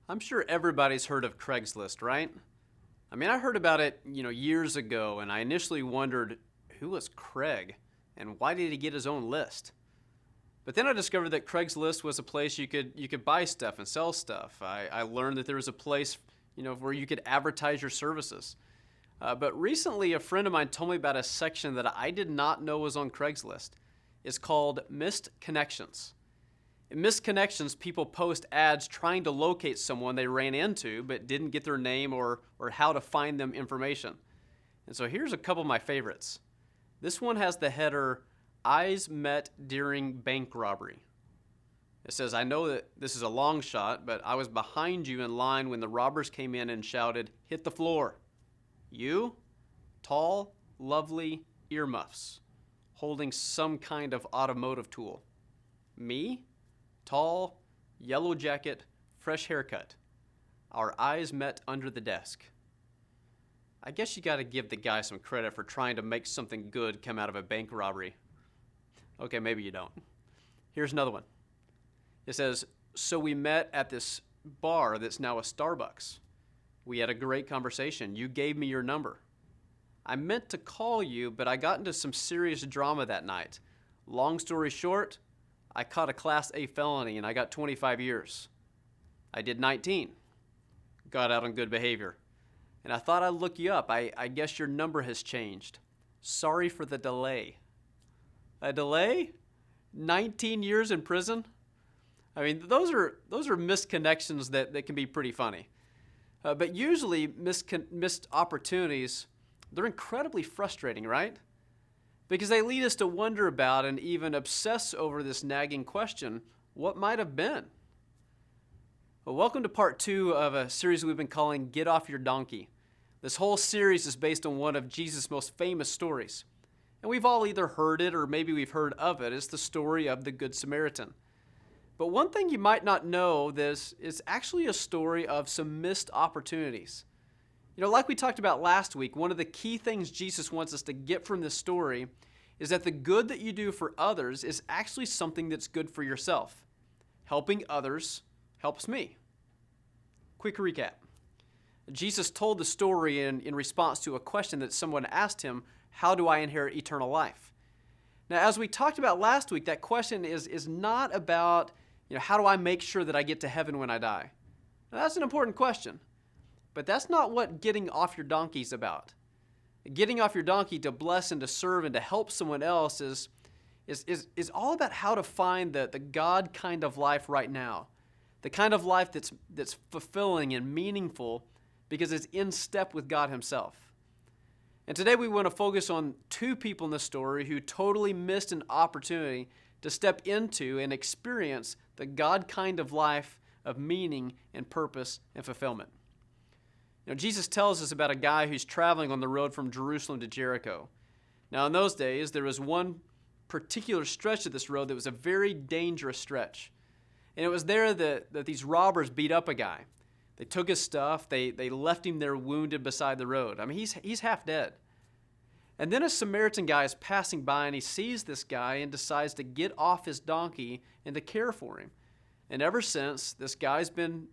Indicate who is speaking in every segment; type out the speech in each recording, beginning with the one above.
Speaker 1: I'm sure everybody's heard of Craigslist, right? I mean, I heard about it, years ago, and I initially wondered who was Craig and why did he get his own list? But then I discovered that Craigslist was a place you could buy stuff and sell stuff. I learned that there was a place, where you could advertise your services. But recently, a friend of mine told me about a section that I did not know was on Craigslist. It's called Missed Connections. In Missed Connections, people post ads trying to locate someone they ran into but didn't get their name or how to find them information. And so here's a couple of my favorites. This one has the header, Eyes Met During Bank Robbery. It says, I know that this is a long shot, but I was behind you in line when the robbers came in and shouted, hit the floor. You, tall, lovely earmuffs, holding some kind of automotive tool. Me, tall, yellow jacket, fresh haircut. Our eyes met under the desk. I guess you got to give the guy some credit for trying to make something good come out of a bank robbery. Okay, maybe you don't. Here's another one. It says, so we met at this bar that's now a Starbucks. We had a great conversation. You gave me your number. I meant to call you, but I got into some serious drama that night. Long story short, I caught a Class A felony and I got 25 years. I did 19. Got out on good behavior. And I thought I'd look you up. I guess your number has changed. Sorry for the delay. A delay? 19 years in prison? I mean, those are misconnections that can be pretty funny. But usually missed opportunities, they're incredibly frustrating, right? Because they lead us to wonder about and even obsess over this nagging question, what might have been? Well, welcome to part 2 of a series we've been calling Get Off Your Donkey. This whole series is based on one of Jesus' most famous stories. And we've all either heard it or maybe we've heard of it. It's the story of the Good Samaritan. But one thing you might not know is actually a story of some missed opportunities. Like we talked about last week, one of the key things Jesus wants us to get from this story is that the good that you do for others is actually something that's good for yourself. Helping others helps me. Quick recap. Jesus told the story in response to a question that someone asked him, how do I inherit eternal life? Now, as we talked about last week, that question is not about, how do I make sure that I get to heaven when I die? Now, that's an important question, but that's not what getting off your donkey is about. Getting off your donkey to bless and to serve and to help someone else is all about how to find the God kind of life right now, the kind of life that's fulfilling and meaningful because it's in step with God himself. And today we want to focus on 2 people in this story who totally missed an opportunity to step into and experience the God kind of life of meaning and purpose and fulfillment. Jesus tells us about a guy who's traveling on the road from Jerusalem to Jericho. Now, in those days, there was one particular stretch of this road that was a very dangerous stretch. And it was there that these robbers beat up a guy. They took his stuff. They left him there wounded beside the road. I mean, he's half dead. And then a Samaritan guy is passing by and he sees this guy and decides to get off his donkey and to care for him. And ever since, this guy's been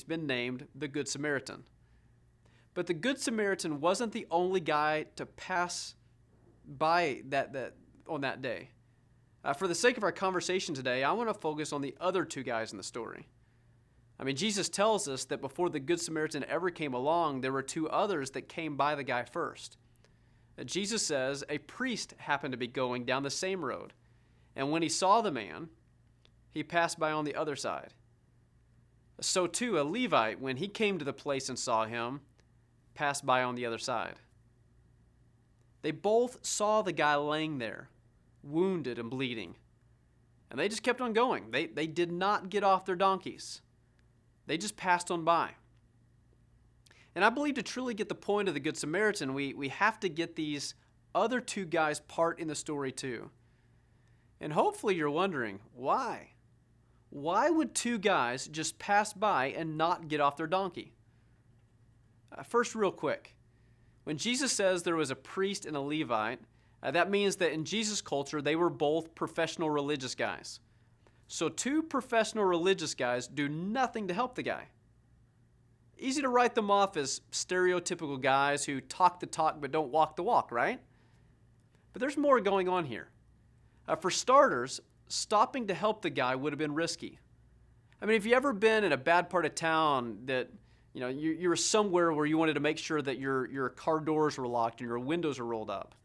Speaker 1: named the Good Samaritan. But the Good Samaritan wasn't the only guy to pass by on that day. For the sake of our conversation today, I want to focus on the other 2 guys in the story. I mean, Jesus tells us that before the Good Samaritan ever came along, there were 2 others that came by the guy first. Jesus says a priest happened to be going down the same road, and when he saw the man, he passed by on the other side. So too, a Levite, when he came to the place and saw him, passed by on the other side. They both saw the guy laying there, wounded and bleeding, and they just kept on going. They did not get off their donkeys. They just passed on by. And I believe to truly get the point of the Good Samaritan, we have to get these other 2 guys' part in the story too. And hopefully you're wondering, why? Why would 2 guys just pass by and not get off their donkey? First, real quick, when Jesus says there was a priest and a Levite, that means that in Jesus' culture, they were both professional religious guys. So 2 professional religious guys do nothing to help the guy. Easy to write them off as stereotypical guys who talk the talk but don't walk the walk, right? But there's more going on here. For starters, stopping to help the guy would have been risky. I mean, if you ever been in a bad part of town that, you were somewhere where you wanted to make sure that your car doors were locked and your windows were rolled up.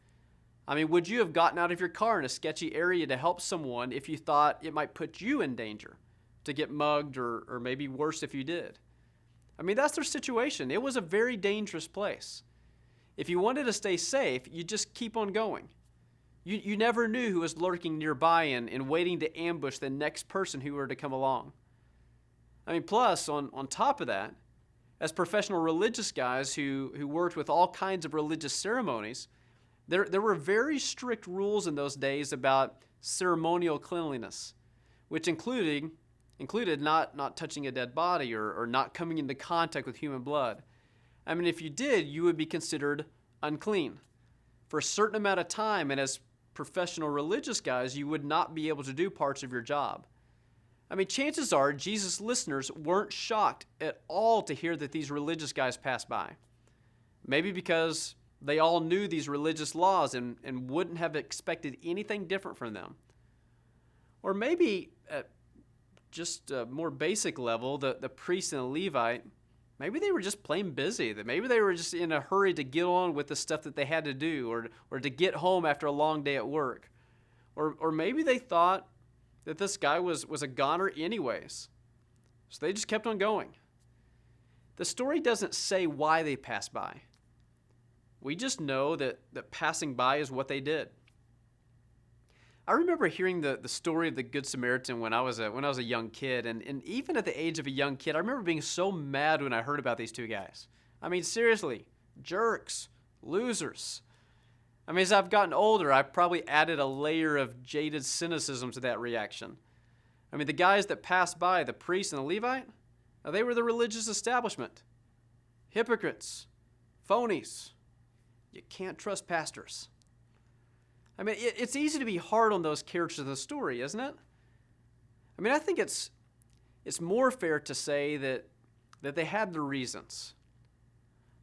Speaker 1: I mean, would you have gotten out of your car in a sketchy area to help someone if you thought it might put you in danger, to get mugged or maybe worse if you did? I mean, that's their situation. It was a very dangerous place. If you wanted to stay safe, you just keep on going. You never knew who was lurking nearby and waiting to ambush the next person who were to come along. I mean, plus, on top of that, as professional religious guys who worked with all kinds of religious ceremonies, there were very strict rules in those days about ceremonial cleanliness, which included not touching a dead body or not coming into contact with human blood. I mean, if you did, you would be considered unclean for a certain amount of time, and as professional religious guys, you would not be able to do parts of your job. I mean, chances are Jesus' listeners weren't shocked at all to hear that these religious guys passed by. Maybe because they all knew these religious laws and wouldn't have expected anything different from them. Or maybe at just a more basic level, the priest and the Levite, maybe they were just plain busy. That maybe they were just in a hurry to get on with the stuff that they had to do or to get home after a long day at work. Or maybe they thought that this guy was a goner anyways. So they just kept on going. The story doesn't say why they passed by. We just know that passing by is what they did. I remember hearing the story of the Good Samaritan when I was a young kid, and even at the age of a young kid, I remember being so mad when I heard about these two guys. I mean, seriously, jerks, losers. I mean, as I've gotten older, I've probably added a layer of jaded cynicism to that reaction. I mean, the guys that passed by, the priest and the Levite, they were the religious establishment. Hypocrites, phonies. You can't trust pastors. I mean, it's easy to be hard on those characters of the story, isn't it? I mean, I think it's more fair to say that they had their reasons.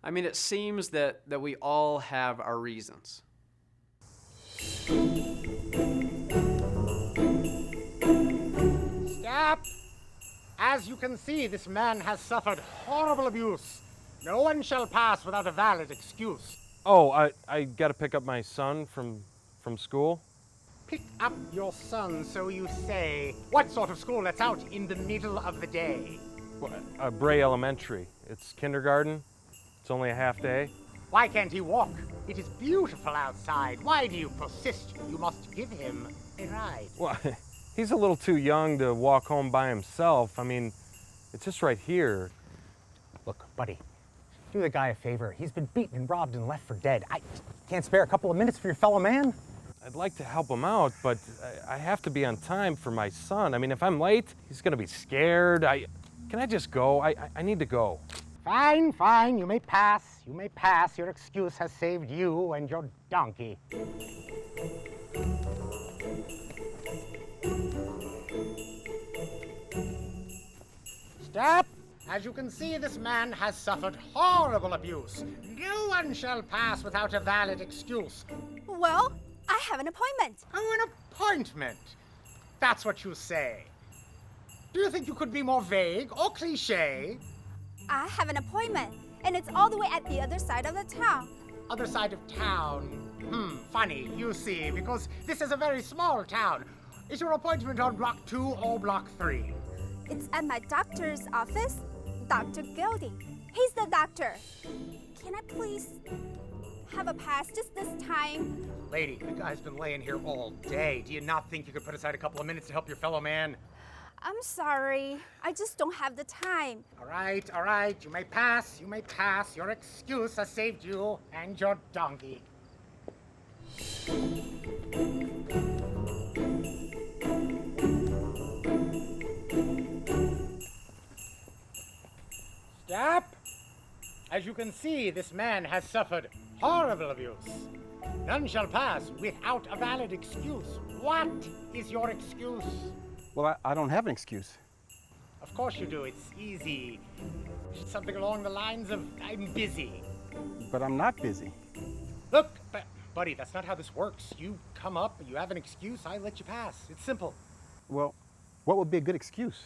Speaker 1: I mean, it seems that we all have our reasons.
Speaker 2: Stop! As you can see, this man has suffered horrible abuse. No one shall pass without a valid excuse.
Speaker 3: Oh, I got to pick up my son from school.
Speaker 2: Pick up your son, so you say. What sort of school lets out in the middle of the day?
Speaker 3: Bray Elementary. It's kindergarten. It's only a half day.
Speaker 2: Why can't he walk? It is beautiful outside. Why do you persist? You must give him a ride.
Speaker 3: Well, he's a little too young to walk home by himself. I mean, it's just right here.
Speaker 2: Look, buddy, do the guy a favor. He's been beaten and robbed and left for dead. I can't spare a couple of minutes for your fellow man?
Speaker 3: I'd like to help him out, but I have to be on time for my son. I mean, if I'm late, he's going to be scared. Can I just go? I need to go.
Speaker 2: Fine, fine. You may pass. You may pass. Your excuse has saved you and your donkey. Stop! As you can see, this man has suffered horrible abuse. No one shall pass without a valid excuse.
Speaker 4: Well, I have an appointment.
Speaker 2: Oh, an appointment. That's what you say. Do you think you could be more vague or cliché?
Speaker 4: I have an appointment, and it's all the way at the other side of the town.
Speaker 2: Other side of town. Funny, you see, because this is a very small town. Is your appointment on block 2 or block 3?
Speaker 4: It's at my doctor's office, Dr. Gilding. He's the doctor. Can I please have a pass just this time?
Speaker 2: Lady, the guy's been laying here all day. Do you not think you could put aside a couple of minutes to help your fellow man?
Speaker 4: I'm sorry. I just don't have the time.
Speaker 2: All right. You may pass. You may pass. Your excuse has saved you and your donkey. Stop! As you can see, this man has suffered horrible abuse. None shall pass without a valid excuse. What is your excuse?
Speaker 5: Well, I don't have an excuse.
Speaker 2: A Of course you do. It's easy. Something along the lines of, I'm busy.
Speaker 5: But I'm not busy.
Speaker 2: Look, buddy, that's not how this works. You come up, you have an excuse, I let you pass. It's simple.
Speaker 5: Well, what would be a good excuse?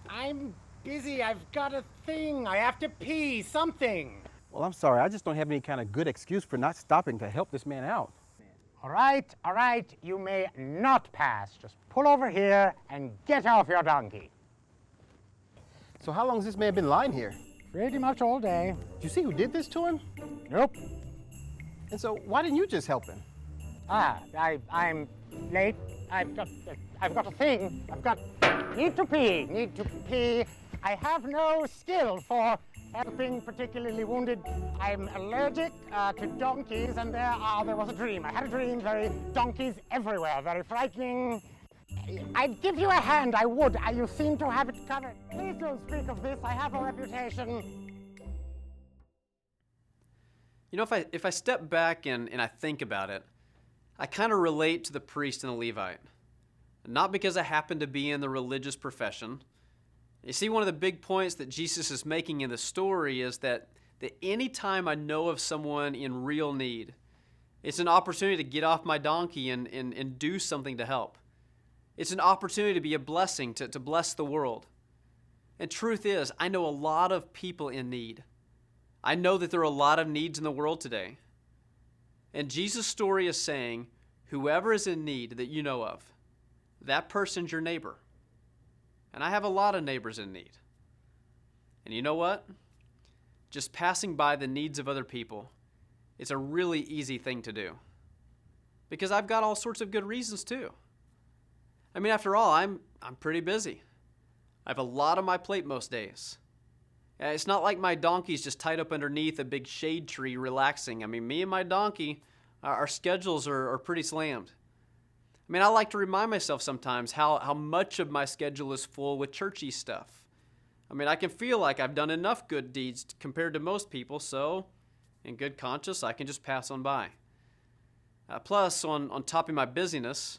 Speaker 2: I'm busy. I've got a thing. I have to pee. Something.
Speaker 5: Well, I'm sorry. I just don't have any kind of good excuse for not stopping to help this man out.
Speaker 2: All right. You may not pass. Just pull over here and get off your donkey.
Speaker 5: So how long has this man been lying here?
Speaker 2: Pretty much all day.
Speaker 5: Did you see who did this to him?
Speaker 2: Nope.
Speaker 5: And so why didn't you just help him?
Speaker 2: I'm late. I've got a thing. Need to pee. I have no skill for helping particularly wounded. I'm allergic to donkeys, and there was a dream. I had a dream, donkeys everywhere, very frightening. I'd give you a hand, I would. You seem to have it covered. Please don't speak of this. I have a reputation.
Speaker 1: You know, if I step back and I think about it, I kind of relate to the priest and the Levite. Not because I happen to be in the religious profession. You see, one of the big points that Jesus is making in the story is that any time I know of someone in real need, it's an opportunity to get off my donkey and do something to help. It's an opportunity to be a blessing, to bless the world. And truth is, I know a lot of people in need. I know that there are a lot of needs in the world today. And Jesus' story is saying, whoever is in need that you know of, that person's your neighbor. And I have a lot of neighbors in need. And you know what? Just passing by the needs of other people, it's a really easy thing to do. Because I've got all sorts of good reasons too. I mean, after all, I'm pretty busy. I have a lot on my plate most days. It's not like my donkey's just tied up underneath a big shade tree relaxing. I mean, me and my donkey, our schedules are pretty slammed. I mean, I like to remind myself sometimes how much of my schedule is full with churchy stuff. I mean, I can feel like I've done enough good deeds compared to most people, so in good conscience, I can just pass on by. Plus, on top of my busyness,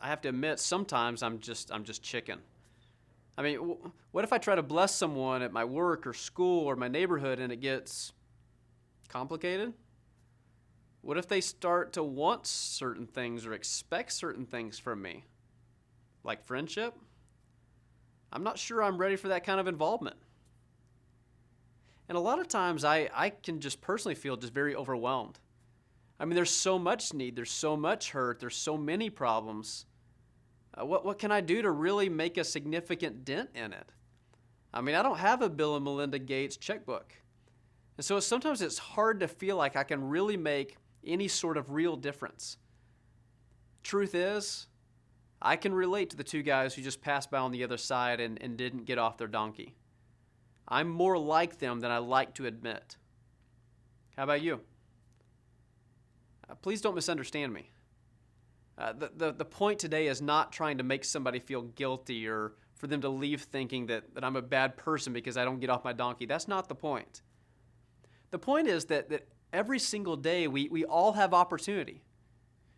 Speaker 1: I have to admit, sometimes I'm just chicken. I mean, what if I try to bless someone at my work or school or my neighborhood and it gets complicated? What if they start to want certain things or expect certain things from me? Like friendship? I'm not sure I'm ready for that kind of involvement. And a lot of times I can just personally feel just very overwhelmed. I mean, there's so much need, there's so much hurt, there's so many problems. What can I do to really make a significant dent in it? I mean, I don't have a Bill and Melinda Gates checkbook. And so sometimes it's hard to feel like I can really make any sort of real difference. Truth is, I can relate to the two guys who just passed by on the other side and didn't get off their donkey. I'm more like them than I like to admit. How about you? Please don't misunderstand me. The point today is not trying to make somebody feel guilty or for them to leave thinking that I'm a bad person because I don't get off my donkey. That's not the point. The point is that every single day we all have opportunity.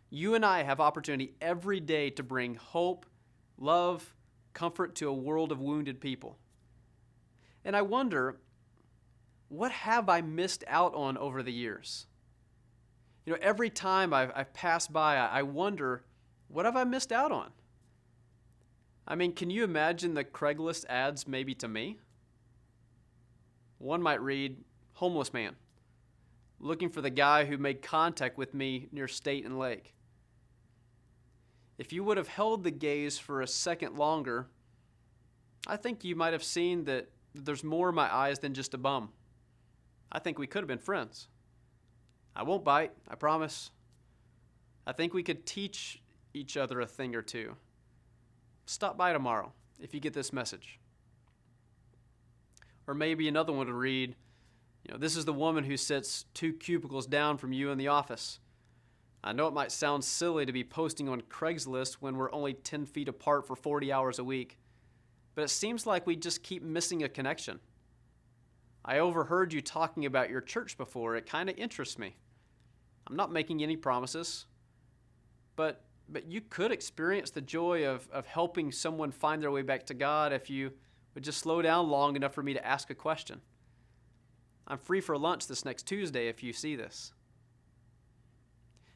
Speaker 1: You and I have opportunity every day to bring hope, love, comfort to a world of wounded people. And I wonder, what have I missed out on over the years? You know, every time I've passed by, I wonder, what have I missed out on? I mean, can you imagine the Craigslist ads maybe to me? One might read, homeless man, looking for the guy who made contact with me near State and Lake. If you would have held the gaze for a second longer, I think you might have seen that there's more in my eyes than just a bum. I think we could have been friends. I won't bite, I promise. I think we could teach each other a thing or two. Stop by tomorrow if you get this message. Or maybe another one to read, this is the woman who sits 2 cubicles down from you in the office. I know it might sound silly to be posting on Craigslist when we're only 10 feet apart for 40 hours a week, but it seems like we just keep missing a connection. I overheard you talking about your church before. It kind of interests me. I'm not making any promises, but But you could experience the joy of helping someone find their way back to God if you would just slow down long enough for me to ask a question. I'm free for lunch this next Tuesday if you see this.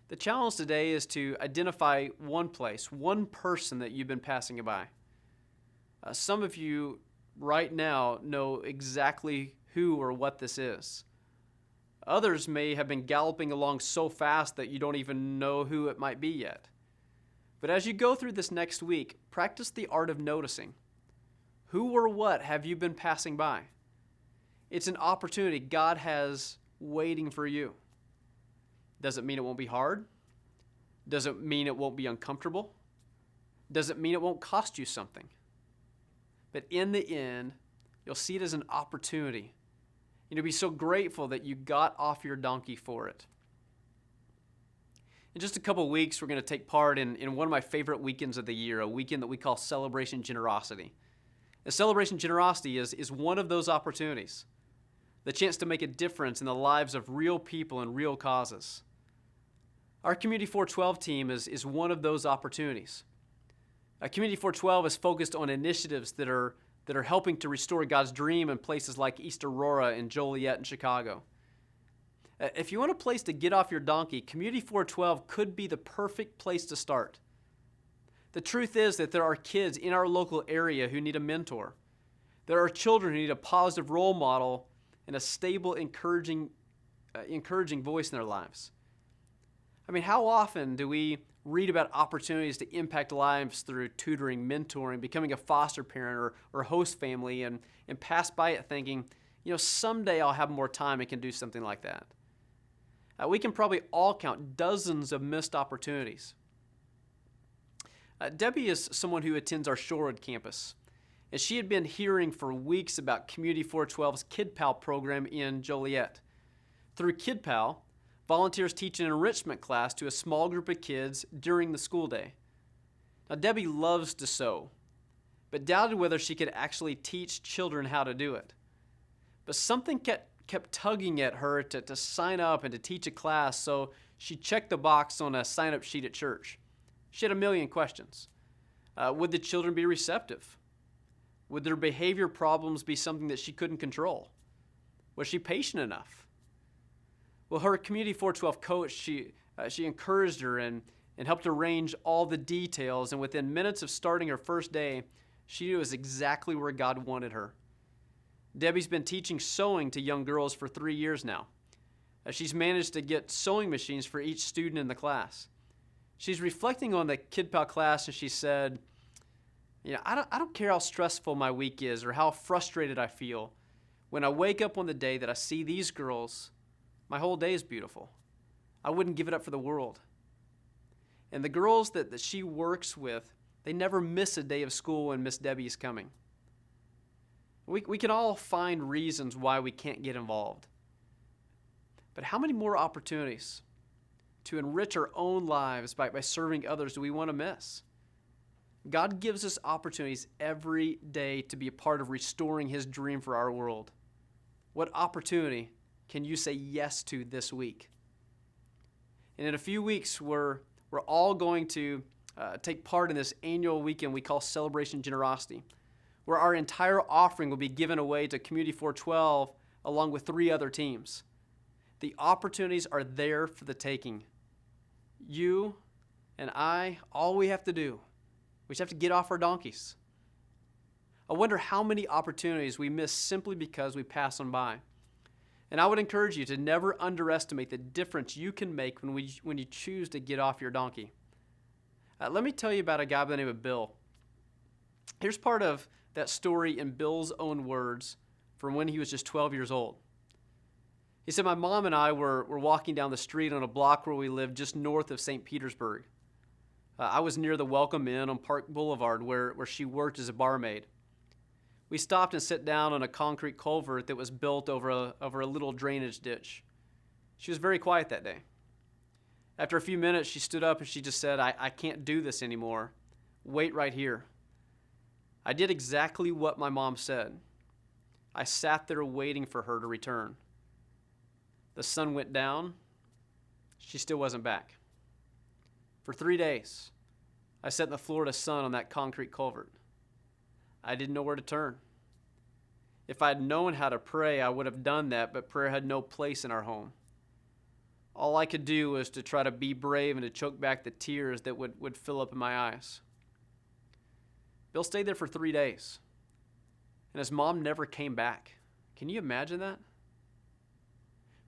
Speaker 1: The challenge today is to identify one place, one person that you've been passing by. Some of you right now know exactly who or what this is. Others may have been galloping along so fast that you don't even know who it might be yet. But as you go through this next week, practice the art of noticing. Who or what have you been passing by? It's an opportunity God has waiting for you. Does it mean it won't be hard? Does it mean it won't be uncomfortable? Does it mean it won't cost you something? But in the end, you'll see it as an opportunity. You'll be so grateful that you got off your donkey for it. In just a couple of weeks, we're going to take part in one of my favorite weekends of the year, a weekend that we call Celebration Generosity. And Celebration Generosity is one of those opportunities, the chance to make a difference in the lives of real people and real causes. Our Community 412 team is one of those opportunities. Community 412 is focused on initiatives that are helping to restore God's dream in places like East Aurora and Joliet and Chicago. If you want a place to get off your donkey, Community 412 could be the perfect place to start. The truth is that there are kids in our local area who need a mentor. There are children who need a positive role model and a stable, encouraging voice in their lives. I mean, how often do we read about opportunities to impact lives through tutoring, mentoring, becoming a foster parent or host family and pass by it thinking, someday I'll have more time and can do something like that. We can probably all count dozens of missed opportunities. Debbie is someone who attends our Shorewood campus, and she had been hearing for weeks about Community 412's Kid Pal program in Joliet. Through Kid Pal, volunteers teach an enrichment class to a small group of kids during the school day. Now, Debbie loves to sew, but doubted whether she could actually teach children how to do it. But something kept tugging at her to sign up and to teach a class, so she checked the box on a sign-up sheet at church. She had a million questions. Would the children be receptive? Would their behavior problems be something that she couldn't control? Was she patient enough? Well, her Community 412 coach, she encouraged her and helped arrange all the details, and within minutes of starting her first day, she knew it was exactly where God wanted her. Debbie's been teaching sewing to young girls for 3 years now. She's managed to get sewing machines for each student in the class. She's reflecting on the Kid Pal class, and she said, I don't care how stressful my week is or how frustrated I feel. When I wake up on the day that I see these girls, my whole day is beautiful. I wouldn't give it up for the world. And the girls that she works with, they never miss a day of school when Miss Debbie is coming. We can all find reasons why we can't get involved. But how many more opportunities to enrich our own lives by serving others do we want to miss? God gives us opportunities every day to be a part of restoring His dream for our world. What opportunity can you say yes to this week? And in a few weeks, we're all going to take part in this annual weekend we call Celebration Generosity, where our entire offering will be given away to Community 412 along with 3 other teams. The opportunities are there for the taking. You and I, all we have to do, we just have to get off our donkeys. I wonder how many opportunities we miss simply because we pass them by. And I would encourage you to never underestimate the difference you can make when you choose to get off your donkey. Let me tell you about a guy by the name of Bill. Here's part of that story in Bill's own words from when he was just 12 years old. He said, my mom and I were walking down the street on a block where we lived just north of St. Petersburg. I was near the Welcome Inn on Park Boulevard where she worked as a barmaid. We stopped and sat down on a concrete culvert that was built over a little drainage ditch. She was very quiet that day. After a few minutes, she stood up and she just said, I can't do this anymore. Wait right here. I did exactly what my mom said. I sat there waiting for her to return. The sun went down. She still wasn't back. For 3 days, I sat in the Florida sun on that concrete culvert. I didn't know where to turn. If I'd known how to pray, I would have done that, but prayer had no place in our home. All I could do was to try to be brave and to choke back the tears that would fill up in my eyes. Bill stayed there for 3 days, and his mom never came back. Can you imagine that?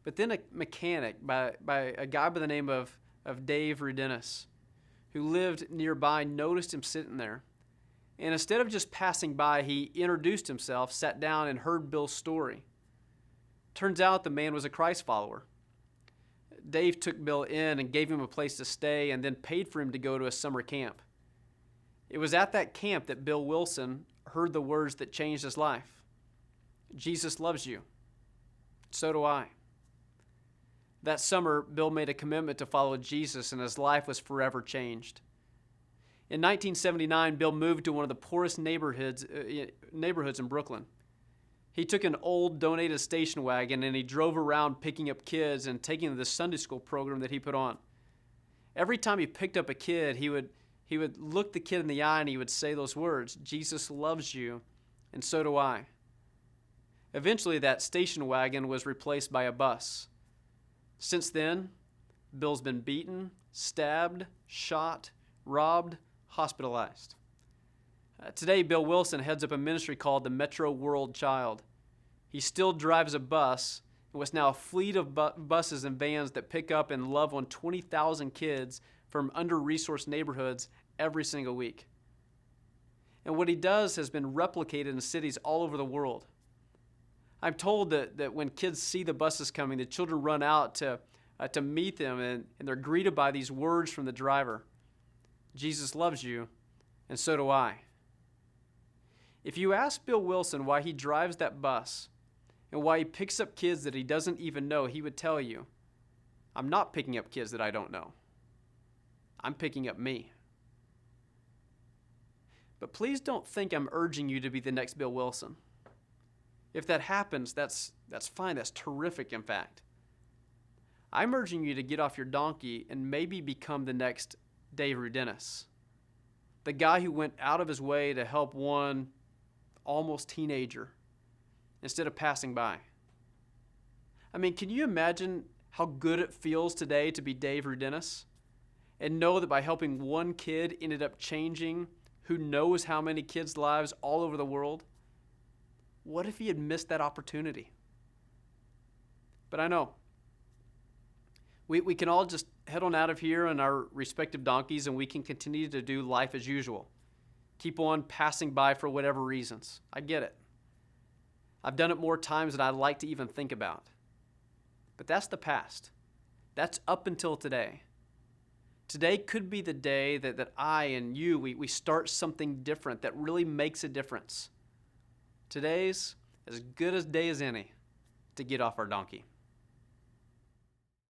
Speaker 1: But then a mechanic by a guy by the name of Dave Rudinis, who lived nearby, noticed him sitting there. And instead of just passing by, he introduced himself, sat down, and heard Bill's story. Turns out the man was a Christ follower. Dave took Bill in and gave him a place to stay and then paid for him to go to a summer camp. It was at that camp that Bill Wilson heard the words that changed his life. Jesus loves you. So do I. That summer, Bill made a commitment to follow Jesus, and his life was forever changed. In 1979, Bill moved to one of the poorest neighborhoods in Brooklyn. He took an old donated station wagon and he drove around picking up kids and taking them to the Sunday school program that he put on. Every time he picked up a kid, he would look the kid in the eye and he would say those words, Jesus loves you, and so do I. Eventually, that station wagon was replaced by a bus. Since then, Bill's been beaten, stabbed, shot, robbed, hospitalized. Today, Bill Wilson heads up a ministry called the Metro World Child. He still drives a bus, and what's now a fleet of buses and vans that pick up and love on 20,000 kids from under-resourced neighborhoods every single week. And what he does has been replicated in cities all over the world. I'm told that when kids see the buses coming, the children run out to meet them, and they're greeted by these words from the driver. Jesus loves you, and so do I. If you ask Bill Wilson why he drives that bus and why he picks up kids that he doesn't even know, he would tell you, I'm not picking up kids that I don't know. I'm picking up me. But please don't think I'm urging you to be the next Bill Wilson. If that happens, that's fine. That's terrific, in fact. I'm urging you to get off your donkey and maybe become the next Dave Rudinis, the guy who went out of his way to help one almost teenager instead of passing by. I mean, can you imagine how good it feels today to be Dave Rudinis and know that by helping one kid ended up changing who knows how many kids' lives all over the world? What if he had missed that opportunity? But I know we can all just head on out of here on our respective donkeys and we can continue to do life as usual. Keep on passing by for whatever reasons. I get it. I've done it more times than I'd like to even think about. But that's the past. That's up until today. Today could be the day that I and you, we start something different that really makes a difference. Today's as good a day as any to get off our donkey.